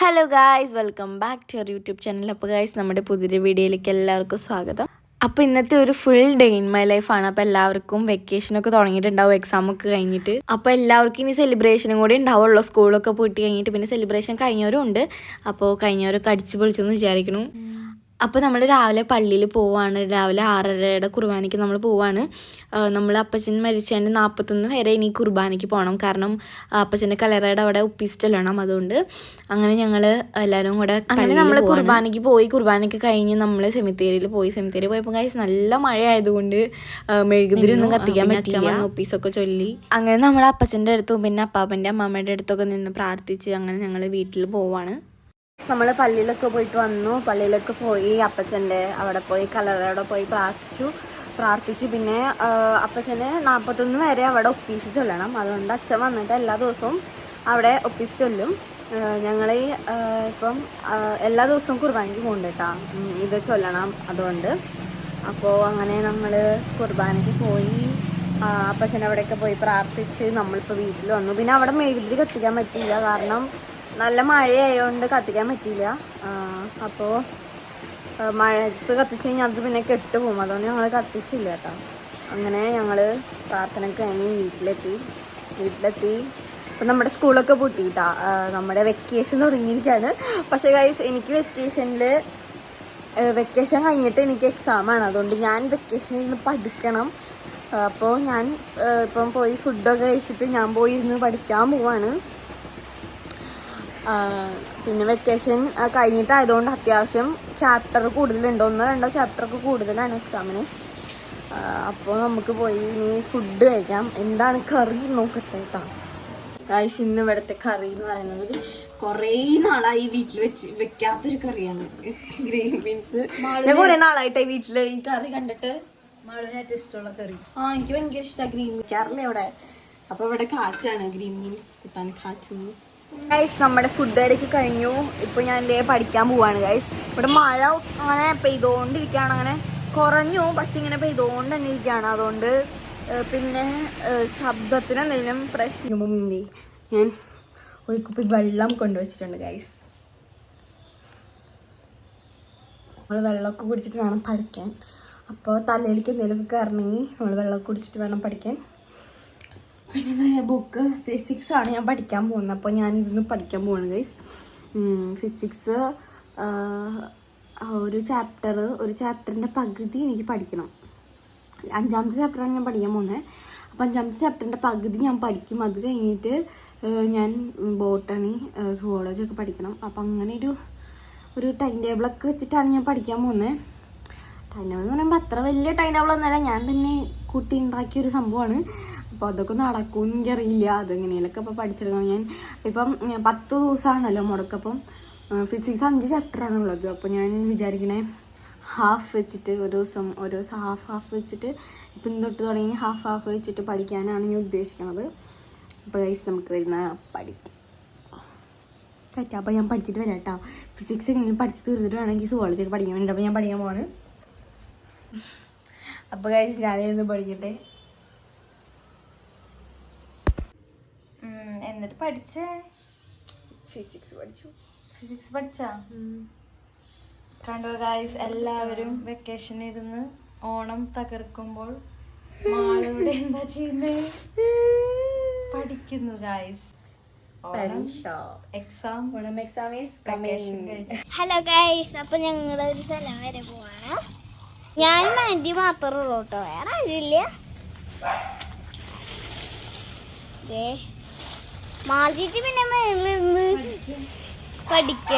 Hello guys, welcome back to your YouTube channel. അപ്പോൾ guys, നമ്മുടെ പുതിയൊരു വീഡിയോയിലേക്ക് എല്ലാവർക്കും സ്വാഗതം. അപ്പോൾ ഇന്നത്തെ ഒരു ഫുൾ ഡേ ഇൻ മൈ ലൈഫാണ്. അപ്പോൾ എല്ലാവർക്കും വെക്കേഷനൊക്കെ തുടങ്ങിയിട്ടുണ്ടാവും, എക്സാമൊക്കെ കഴിഞ്ഞിട്ട്. അപ്പോൾ എല്ലാവർക്കും ഇനി സെലിബ്രേഷനും കൂടി ഉണ്ടാവുള്ളൂ. സ്കൂളൊക്കെ പോയിട്ട് കഴിഞ്ഞിട്ട് പിന്നെ സെലിബ്രേഷൻ കഴിഞ്ഞവരും ഉണ്ട്. അപ്പോൾ കഴിഞ്ഞവരൊക്കെ അടിച്ചു പൊളിച്ചെന്ന് വിചാരിക്കുന്നു. അപ്പോൾ നമ്മൾ രാവിലെ പള്ളിയിൽ പോവാണ്. രാവിലെ 6:30 കുർബാനയ്ക്ക് നമ്മൾ പോവാണ്. നമ്മൾ അപ്പച്ചൻ മരിച്ചതിൻ്റെ 41 വരെ ഇനി കുർബാനയ്ക്ക് പോകണം. കാരണം അപ്പച്ചൻ്റെ കല്ലറയുടെ അവിടെ ഉപ്പിസ്റ്റലാണ്. അതുകൊണ്ട് അങ്ങനെ ഞങ്ങൾ എല്ലാവരും കൂടെ അങ്ങനെ നമ്മൾ കുർബാനയ്ക്ക് പോയി. കുർബാനയ്ക്ക് കഴിഞ്ഞ് നമ്മൾ സെമിത്തേരിയിൽ പോയി. സെമിത്തേരി പോയപ്പോൾ ഗൈസ് നല്ല മഴ ആയതുകൊണ്ട് മെഴുകുതിരി ഒന്നും കത്തിക്കാൻ പറ്റില്ല. ഒപ്പീസൊക്കെ ചൊല്ലി അങ്ങനെ നമ്മൾ അപ്പച്ചൻ്റെ അടുത്തും പിന്നെ അപ്പാപ്പൻ്റെ അമ്മാമ്മയുടെ അടുത്തൊക്കെ നിന്ന് പ്രാർത്ഥിച്ച് അങ്ങനെ ഞങ്ങൾ വീട്ടിൽ പോവാണ്. നമ്മൾ പള്ളിയിലൊക്കെ പോയിട്ട് വന്നു. പള്ളിയിലൊക്കെ പോയി അപ്പച്ചൻ്റെ അവിടെ പോയി കല്ലറയുടെ പോയി പ്രാർത്ഥിച്ചു. പിന്നെ അപ്പച്ചന് 41 വരെ അവിടെ ഒപ്പീസ് ചൊല്ലണം. അതുകൊണ്ട് അച്ഛൻ വന്നിട്ട് എല്ലാ ദിവസവും അവിടെ ഒപ്പീസ് ചൊല്ലും. ഞങ്ങൾ ഇപ്പം എല്ലാ ദിവസവും കുർബാനയ്ക്ക് പോകുന്നുണ്ട് കേട്ടോ, ഇത് ചൊല്ലണം അതുകൊണ്ട്. അപ്പോൾ അങ്ങനെ നമ്മൾ കുർബാനയ്ക്ക് പോയി അപ്പച്ചൻ്റെ അവിടെയൊക്കെ പോയി പ്രാർത്ഥിച്ച് നമ്മളിപ്പോൾ വീട്ടിൽ വന്നു. പിന്നെ അവിടെ മെഴുകുതിരി കത്തിക്കാൻ പറ്റിയില്ല, കാരണം നല്ല മഴയായതുകൊണ്ട് കത്തിക്കാൻ പറ്റിയില്ല. അപ്പോൾ മഴത്ത് കത്തിച്ച് കഴിഞ്ഞാൽ അത് പിന്നെ കെട്ട് പോകും, അതുകൊണ്ട് ഞങ്ങൾ കത്തിച്ചില്ല കേട്ടോ. അങ്ങനെ ഞങ്ങൾ പ്രാർത്ഥനയ്ക്ക് കഴിഞ്ഞ് വീട്ടിലെത്തി. ഇപ്പം നമ്മുടെ സ്കൂളൊക്കെ പൂട്ടിയിട്ടാ, നമ്മുടെ വെക്കേഷൻ തുടങ്ങിയിരിക്കുകയാണ്. പക്ഷേ ഗൈസ്, എനിക്ക് വെക്കേഷൻ കഴിഞ്ഞിട്ട് എനിക്ക് എക്സാമാണ്. അതുകൊണ്ട് ഞാൻ വെക്കേഷനിൽ പഠിക്കണം. അപ്പോൾ ഞാൻ ഇപ്പം പോയി ഫുഡൊക്കെ കഴിച്ചിട്ട് ഞാൻ പോയി ഇരുന്ന് പഠിക്കാൻ പോവാണ്. പിന്നെ വെക്കേഷൻ കഴിഞ്ഞിട്ടായതുകൊണ്ട് അത്യാവശ്യം ചാപ്റ്റർ കൂടുതലുണ്ട്. 1-2 ചാപ്റ്ററൊക്കെ കൂടുതലാണ് എക്സാമിന്. അപ്പോൾ നമുക്ക് പോയി ഇനി ഫുഡ് കഴിക്കാം. എന്താണ് കറി നോക്കട്ടെ കേട്ടോ. ഗൈസ്, ഇന്ന് ഇവിടുത്തെ കറി എന്ന് പറയുന്നത് കുറേ നാളായി വീട്ടിൽ വെക്കാത്തൊരു കറിയാണ്. Green beans. ഞാൻ കുറേ നാളായിട്ടായി വീട്ടിൽ ഈ കറി കണ്ടിട്ട്. ഏറ്റവും ഇഷ്ടമുള്ള കറി എനിക്ക് ഭയങ്കര ഇഷ്ടമാണ് ഗ്രീൻ ബീൻസ്. കറിയില്ല ഇവിടെ. അപ്പോൾ ഇവിടെ കാച്ചാണ്, ഗ്രീൻ ബീൻസ് കൂട്ടാൻ കാച്ചുന്നു. ഗൈസ്, നമ്മുടെ ഫുഡ് അടിക്ക് കഴിഞ്ഞു. ഇപ്പോൾ ഞാൻ പഠിക്കാൻ പോവാണ് ഗൈസ്. ഇവിടെ മഴ അങ്ങനെ പെയ്തുകൊണ്ടിരിക്കുകയാണ്. അങ്ങനെ കുറഞ്ഞു, പക്ഷെ ഇങ്ങനെ പെയ്തുകൊണ്ട് തന്നെ ഇരിക്കുകയാണ്. അതുകൊണ്ട് പിന്നെ ശബ്ദത്തിന് എന്തെങ്കിലും പ്രശ്നം മുമ്പേ ഞാൻ ഒരു കുപ്പി വെള്ളം കൊണ്ടുവച്ചിട്ടുണ്ട് ഗൈസ്. നമ്മൾ വെള്ളമൊക്കെ കുടിച്ചിട്ട് വേണം പഠിക്കാൻ. അപ്പോൾ തലയിലേക്ക് എന്തെങ്കിലുമൊക്കെ കയറണമെങ്കിൽ നമ്മൾ വെള്ളമൊക്കെ കുടിച്ചിട്ട് വേണം പഠിക്കാൻ. പിന്നെ ബുക്ക് ഫിസിക്സ് ആണ് ഞാൻ പഠിക്കാൻ പോകുന്നത്. അപ്പോൾ ഞാനിരുന്ന് പഠിക്കാൻ പോവാണ് ഗൈസ്. ഫിസിക്സ് ഒരു ചാപ്റ്ററിൻ്റെ പകുതി എനിക്ക് പഠിക്കണം. 5ാമത്തെ ചാപ്റ്ററാണ് ഞാൻ പഠിക്കാൻ പോകുന്നത്. അപ്പോൾ 5ാമത്തെ ചാപ്റ്ററിൻ്റെ പകുതി ഞാൻ പഠിക്കും. അത് കഴിഞ്ഞിട്ട് ഞാൻ ബോട്ടണി, സുവോളജി ഒക്കെ പഠിക്കണം. അപ്പോൾ അങ്ങനെ ഒരു ടൈം ടേബിളൊക്കെ വെച്ചിട്ടാണ് ഞാൻ പഠിക്കാൻ പോകുന്നത്. ടൈം ടേബിൾ എന്ന് പറയുമ്പോൾ അത്ര വലിയ ടൈം ടേബിളൊന്നുമല്ല, ഞാൻ തന്നെ കൂട്ടി ഉണ്ടാക്കിയൊരു സംഭവമാണ്. അപ്പോൾ അതൊക്കെ നടക്കുമെന്ന് എനിക്കറിയില്ല. അതെങ്ങനെയൊക്കെ ഇപ്പോൾ പഠിച്ചെടുക്കണം. ഞാൻ ഇപ്പം 10 ദിവസമാണല്ലോ മുടക്കപ്പം. ഫിസിക്സ് 5 ചാപ്റ്ററാണുള്ളത്. അപ്പോൾ ഞാൻ വിചാരിക്കണേ ഹാഫ് വെച്ചിട്ട് ഒരു ദിവസം ഹാഫ് വെച്ചിട്ട് ഇപ്പം തൊട്ട് തുടങ്ങി ഹാഫ് വെച്ചിട്ട് പഠിക്കാനാണ് ഞാൻ ഉദ്ദേശിക്കുന്നത്. അപ്പോൾ ഗൈസ്, നമുക്ക് വരുന്ന പഠിക്കാം പറ്റാം. അപ്പോൾ ഞാൻ പഠിച്ചിട്ട് വരാം കേട്ടോ. ഫിസിക്സ് എങ്ങനെയും പഠിച്ച് തീർത്തിട്ട് വേണമെങ്കിൽ സുവോളജി ഒക്കെ പഠിക്കാൻ വേണ്ടി. അപ്പോൾ ഞാൻ പഠിക്കാൻ പോവാണ്. അപ്പോൾ ഗൈസ്, ഞാനിന്ന് പഠിക്കട്ടെ. എന്നിട്ട് പഠിച്ചേ? ഫിസിക്സ് പഠിച്ചാ? കണ്ടോ ഗായ്സ്, എല്ലാവരും വെക്കേഷൻ ഇരുന്ന് ഓണം തകർക്കുമ്പോൾ മാളിവിടെ എന്താ ചെയ്യുന്നത്? പഠിക്കുന്നു ഗായ്സ്. ഹലോ ഗൈസ്, അപ്പൊ ഞങ്ങളൊരു സ്ഥലം വരെ പോവാണ്. ഞാനും ആന്റി മാത്രമേ ഉള്ളൂ കേട്ടോ, വേറെ ആരില്ല. മാർജിറ്റ് പിന്നെ മേളിലിരുന്ന് പഠിക്ക.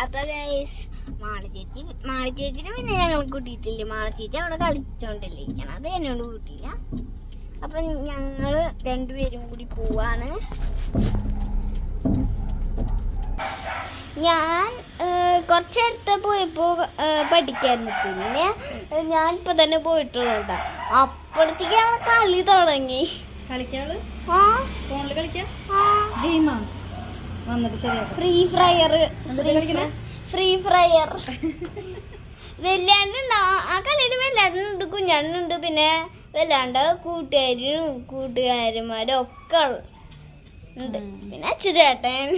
അപ്പൊ ഗൈസ്, മാളിച്ചേച്ചിനെ പിന്നെ ഞങ്ങൾ കൂട്ടിയിട്ടില്ല. മാളിച്ചേച്ചി അവിടെ കളിച്ചോണ്ടല്ലേ ഇരിക്കണം, അത് എന്നോട് കൂട്ടിയില്ല. അപ്പൊ ഞങ്ങള് 2 പേരും കൂടി പോവാണ്. ഞാൻ കുറച്ച് നേരത്തെ പോയപ്പോ പഠിക്കായിരുന്നു. പിന്നെ ഞാനിപ്പോ തന്നെ പോയിട്ടുള്ളൂ കേട്ടോ. അപ്പോഴത്തേക്ക് അവിടെ കളി തുടങ്ങി. കളിക്കാള് ഫോണില് കളിക്കാം. ഫ്രീ ഫയർ വല്ലാണ്ടുണ്ട്. ആ കളിയിൽ വല്ലാണ്ടുണ്ട്, കുഞ്ഞണ്ണുണ്ട്, പിന്നെ വല്ലാണ്ട് കൂട്ടുകാരന്മാരും ഒക്കെ ഉണ്ട്. പിന്നെ അച്ചുചേട്ടൻ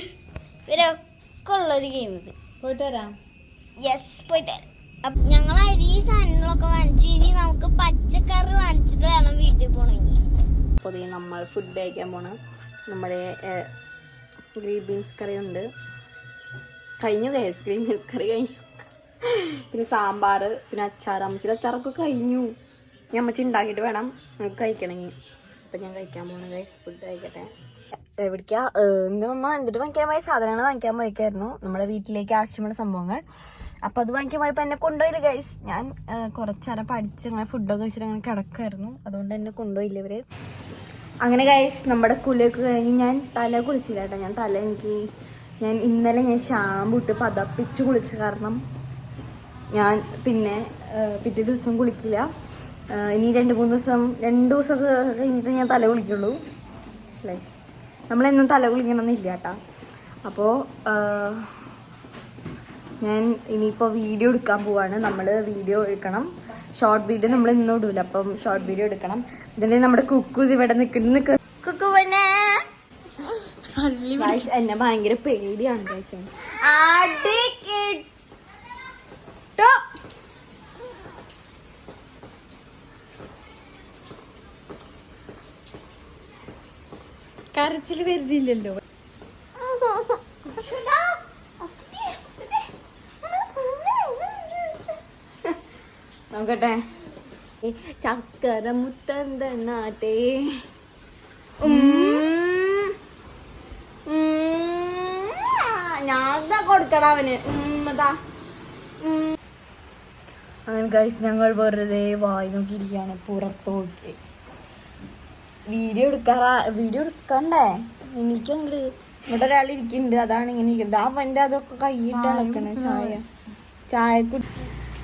ഇവരൊക്കെ ഉള്ളൊരു ഗെയിം ഇത്. പോയിട്ട് വരാം. യെസ്, പോയിട്ട് വരാം. അപ്പൊ ഞങ്ങൾ അരി സാധനങ്ങളൊക്കെ വാങ്ങിച്ചു. ഇനി നമുക്ക് പച്ചക്കറി വാങ്ങിച്ചിട്ട് വേണം വീട്ടിൽ പോണെങ്കിൽ. അപ്പോൾ നമ്മൾ ഫുഡ് കഴിക്കാൻ പോണ നമ്മുടെ ഗ്രീൻ ബീൻസ് കറി ഉണ്ട്. കഴിഞ്ഞു ഗൈസ്, ഗ്രീൻ ബീൻസ് കറി കഴിഞ്ഞു. പിന്നെ സാമ്പാർ, പിന്നെ അച്ചാർ. അമ്മച്ചിയുടെ അച്ചാറൊക്കെ കഴിഞ്ഞു. ഞാൻ അമ്മച്ചി ഉണ്ടാക്കിയിട്ട് വേണം നമുക്ക് കഴിക്കണമെങ്കിൽ. അപ്പം ഞാൻ കഴിക്കാൻ പോകണം ഗൈസ്, ഫുഡ് കഴിക്കട്ടെ. എവിടേക്കാ എൻ്റെ അമ്മ എന്നിട്ട് വാങ്ങിക്കാൻ പോയ സാധനങ്ങൾ വാങ്ങിക്കാൻ പോയിക്കായിരുന്നു, നമ്മുടെ വീട്ടിലേക്ക് ആവശ്യമുള്ള സംഭവങ്ങൾ. അപ്പോൾ അത് വാങ്ങിക്കാൻ പോയപ്പോൾ എന്നെ കൊണ്ടുപോയില്ല ഗൈസ്. ഞാൻ കുറച്ചേരം പഠിച്ച് അങ്ങനെ ഫുഡൊക്കെ കഴിച്ചിട്ട് അങ്ങനെ കിടക്കുമായിരുന്നു, അതുകൊണ്ട് എന്നെ കൊണ്ടുപോയില്ല ഇവർ. അങ്ങനെ ഗൈസ് നമ്മുടെ കുളിയൊക്കെ കഴിഞ്ഞ് ഞാൻ തല കുളിച്ചില്ല കേട്ടോ. ഞാൻ ഇന്നലെ ഷാമ്പു ഇട്ട് പതപ്പിച്ച് കുളിച്ച കാരണം ഞാൻ പിന്നെ പിറ്റേ ദിവസം കുളിക്കില്ല. ഇനി 2-3 ദിവസമൊക്കെ കഴിഞ്ഞിട്ട് ഞാൻ തല കുളിക്കുള്ളൂ അല്ലേ. നമ്മളെന്നും തല കുളിക്കണമെന്നില്ല കേട്ടോ. അപ്പോൾ ഞാൻ ഇനിയിപ്പോൾ വീഡിയോ എടുക്കാൻ പോവാണ്. നമ്മൾ വീഡിയോ എടുക്കണം, ഷോർട്ട് വീഡിയോ നമ്മൾ ഇന്നും ഇടൂല. അപ്പം ഷോർട്ട് വീഡിയോ എടുക്കണം. ഇതിൻ്റെ നമ്മുടെ കുക്കു ഇവിടെ നിൽക്കുന്ന കുക്കു പിന്നെ എന്നെ ഭയങ്കര പേടിയാണ് ഗൈസ്. കരച്ചിൽ വരുന്നില്ലല്ലോ. നോക്കട്ടെ. ചക്കര മുത്തന്തനാട്ടെ ഞാൻ കൊടുക്കണം അവന്. അങ്ങനെ കഴിച്ച് ഞങ്ങൾ വെറുതെ വായി നോക്കിയിരിക്കുകയാണ് പുറത്ത് നോക്കി. വീഡിയോ എടുക്കണ്ടേ എനിക്കങ്ങട്. ഇവിടെ ഒരാൾ ഇരിക്കുന്നുണ്ട്, അതാണ് ഇങ്ങനെ ഇരിക്കുന്നത്. അവൻ്റെ അതൊക്കെ കൈയിട്ട് ഇളക്കണേ ചായ കുടി.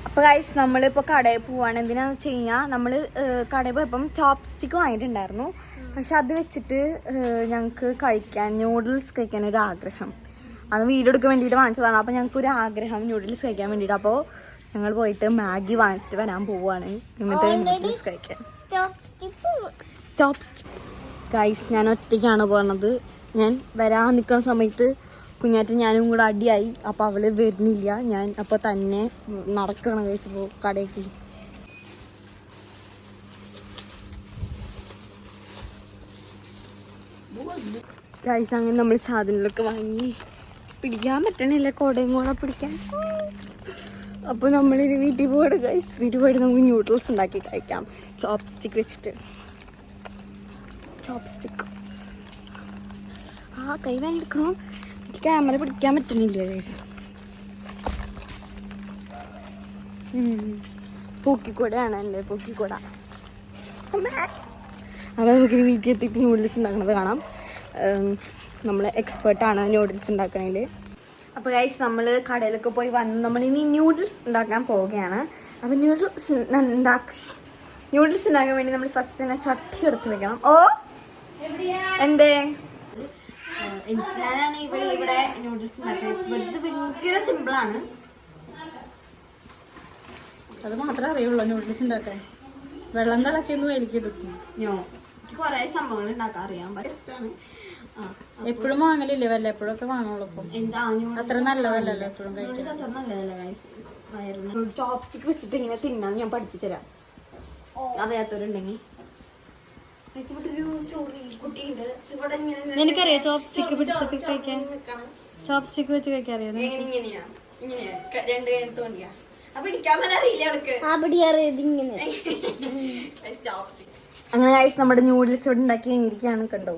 അപ്പോൾ ഗൈസ് നമ്മളിപ്പോൾ കടയിൽ പോവാണ്. എന്തിനാന്ന് വെച്ച് കഴിഞ്ഞാൽ നമ്മൾ കടയിൽ പോയപ്പം ചോപ്പ് സ്റ്റിക്ക് വാങ്ങിയിട്ടുണ്ടായിരുന്നു. പക്ഷെ അത് വെച്ചിട്ട് ഞങ്ങൾക്ക് കഴിക്കാൻ ന്യൂഡിൽസ് കഴിക്കാൻ ഒരു ആഗ്രഹം. അത് വീഡിയോ എടുക്കാൻ വേണ്ടിയിട്ട് വാങ്ങിച്ചതാണ്. അപ്പോൾ ഞങ്ങൾക്ക് ഒരു ആഗ്രഹം ന്യൂഡിൽസ് കഴിക്കാൻ വേണ്ടിയിട്ട്. അപ്പോൾ ഞങ്ങൾ പോയിട്ട് മാഗി വാങ്ങിച്ചിട്ട് വരാൻ പോവുകയാണ് എന്നിട്ട് ന്യൂഡിൽസ് കഴിക്കാൻ. ചോപ്പ് സ്റ്റിക്ക് ഗൈസ് ഞാൻ ഒറ്റയ്ക്കാണ് പോകുന്നത്. ഞാൻ വരാൻ നിൽക്കുന്ന സമയത്ത് കുഞ്ഞാറ്റൻ ഞാനും കൂടെ അടിയായി. അപ്പോൾ അവൾ വരുന്നില്ല. ഞാൻ അപ്പോൾ തന്നെ നടക്കണം ഗൈസ് ഇപ്പോൾ കടയ്ക്ക്. ഗൈസ് അങ്ങനെ നമ്മൾ സാധനങ്ങളൊക്കെ വാങ്ങി. പിടിക്കാൻ പറ്റണില്ല, കുടയും കൂടെ പിടിക്കാൻ. അപ്പോൾ നമ്മളിനി വീട്ടിൽ പോയിട്ട് ഗൈസ്, വീട്ടിൽ പോയിട്ട് നമുക്ക് ന്യൂഡിൽസ് ഉണ്ടാക്കി കഴിക്കാം ചോപ്പ് സ്റ്റിക്ക് വെച്ചിട്ട്. ചോപ്പ് സ്റ്റിക്ക് കൈ വേനെടുക്കണം. എനിക്ക് ക്യാമറ പിടിക്കാൻ പറ്റണില്ല ഗൈസ്. പൂക്കിക്കൂടയാണ് എൻ്റെ പൂക്കിക്കൂട. അപ്പോൾ നമുക്കിനി വീട്ടിൽ എത്തിയിട്ട് ന്യൂഡിൽസ് ഉണ്ടാക്കുന്നത് കാണാം. നമ്മൾ എക്സ്പേർട്ടാണ് ന്യൂഡിൽസ് ഉണ്ടാക്കണതിൽ. അപ്പോൾ ഗൈസ് നമ്മൾ കടയിലൊക്കെ പോയി വന്ന് നമ്മളിനി ന്യൂഡിൽസ് ഉണ്ടാക്കാൻ പോവുകയാണ്. അപ്പോൾ ന്യൂഡിൽസ് ഉണ്ടാക്കാൻ വേണ്ടി നമ്മൾ ഫസ്റ്റ് തന്നെ ചട്ടി എടുത്ത് വെക്കണം. ഓ എന്തേ ഞാനാണ് ഇവിടെ ന്യൂഡിൽസ് ഉണ്ടാക്കുന്നത്. ഇത് ഭയങ്കര സിമ്പിളാണ്. അത് മാത്രമേ അറിയുള്ളൂ ന്യൂഡിൽസ് ഉണ്ടാക്കാൻ. വെള്ളം തിളക്കിയൊന്നും വലിക്കെടുക്കും. എനിക്ക് കുറേ സംഭവങ്ങൾ ഉണ്ടാക്കാൻ അറിയാം. ബെസ്റ്റാണ്. എപ്പോഴും വാങ്ങലില്ലേ, വല്ലപ്പോഴൊക്കെ വാങ്ങുള്ളൂ. അത്ര നല്ലതല്ലല്ലോ എപ്പോഴും കഴിക്കാൻ. ചോപ്പ് സ്റ്റിക്ക് വെച്ചിട്ട് ഇങ്ങനെ തിന്നാൻ ഞാൻ പഠിപ്പിച്ചു തരാം, അറിയാത്തവരുണ്ടെങ്കിൽ. നിനക്കറിയോ ചോപ്പ് സ്റ്റിക്ക് പിടിച്ചിട്ട് കഴിക്കാൻ? ചോപ്പ് സ്റ്റിക്ക് വെച്ച് കഴിക്കാൻ അറിയോ? അങ്ങനെ ഗൈസ് നമ്മുടെ ന്യൂഡിൽസ് ഇവിടെ ഉണ്ടാക്കി കഴിഞ്ഞിരിക്കുകയാണ്. കണ്ടോ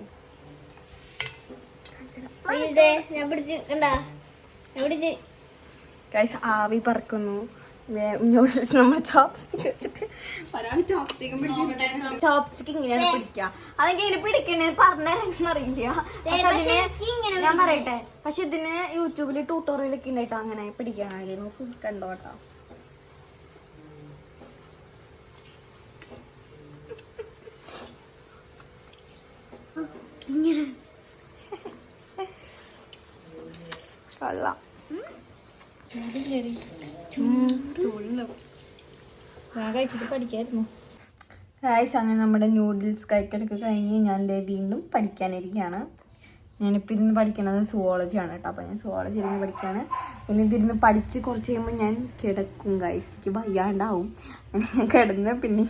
ഗൈസ് ആവി പറക്കുന്നു. ന്യൂഡിൽസ് നമ്മൾ ചോപ്പ് സ്റ്റിക്ക് വെച്ചിട്ട് ഒരാൾ ചോപ്പ് സ്റ്റിക്കും പിടിച്ചിട്ട് ചോപ്പ് സ്റ്റിക്ക് ഇങ്ങനെയാണ് പിടിക്കുക. അതെങ്ങനെ പിടിക്കണേ പറഞ്ഞറിയില്ല. ഞാൻ പറയട്ടെ, പക്ഷെ ഇതിന് യൂട്യൂബിൽ ട്യൂട്ടോറിയലൊക്കെ ഉണ്ടായിട്ടോ അങ്ങനെ പിടിക്കാനായി. നോക്ക് കണ്ടോ കേട്ടോ. ഇങ്ങനെ കൊള്ളാം. ഞാൻ കഴിച്ചിട്ട് പഠിക്കായിരുന്നു. ഗൈസ് അങ്ങനെ നമ്മുടെ ന്യൂഡിൽസ് കഴിക്കലൊക്കെ കഴിഞ്ഞ് ഞാൻ വീണ്ടും പഠിക്കാനിരിക്കുകയാണ്. ഞാനിപ്പോൾ ഇരുന്ന് പഠിക്കണത് സുവോളജിയാണ് കേട്ടോ. അപ്പോൾ ഞാൻ സുവോളജി ഇരുന്ന് പഠിക്കുകയാണ്. ഇനി ഇതിരുന്ന് പഠിച്ച് കുറച്ച് കഴിയുമ്പോൾ ഞാൻ കിടക്കും ഗൈസ്. എനിക്ക് വയ്യാണ്ടാവും. ഞാൻ കിടന്ന് പിന്നെ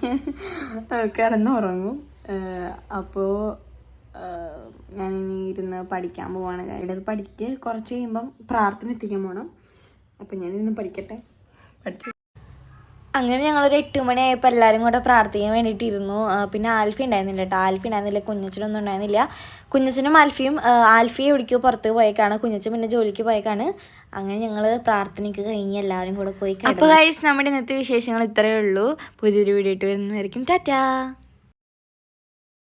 കിടന്നുറങ്ങും. അപ്പോൾ ഞാനിനി ഇരുന്ന് പഠിക്കാൻ പോവാണ്. ഇത് പഠിക്ക് കുറച്ച് കഴിയുമ്പം പ്രാർത്ഥന എത്തിക്കാൻ പോകണം. അപ്പം ഞാനിരുന്ന് പഠിക്കട്ടെ. പഠിച്ച് അങ്ങനെ ഞങ്ങളൊരു 8 മണിയായപ്പോൾ എല്ലാവരും കൂടെ പ്രാർത്ഥിക്കാൻ വേണ്ടിയിട്ടിരുന്നു. പിന്നെ ആൽഫി ഉണ്ടായിരുന്നില്ല കേട്ടോ. ആൽഫി ഉണ്ടായിരുന്നില്ല, കുഞ്ഞച്ചനൊന്നും ഉണ്ടായിരുന്നില്ല. കുഞ്ഞച്ചനും ആൽഫിയും ആൽഫിയെ എവിടേക്കോ പുറത്ത് പോയേക്കാണ്, കുഞ്ഞച്ചൻ പിന്നെ ജോലിക്ക് പോയേക്കാണ്. അങ്ങനെ ഞങ്ങൾ പ്രാർത്ഥനയ്ക്ക് കഴിഞ്ഞ് എല്ലാവരും കൂടെ പോയി. അപ്പോൾ ഗൈസ്, നമ്മുടെ ഇന്നത്തെ വിശേഷങ്ങൾ ഇത്രയേ ഉള്ളൂ. പുതിയൊരു വീഡിയോ ഇട്ട് വരുന്നതായിരിക്കും. ടാറ്റാ.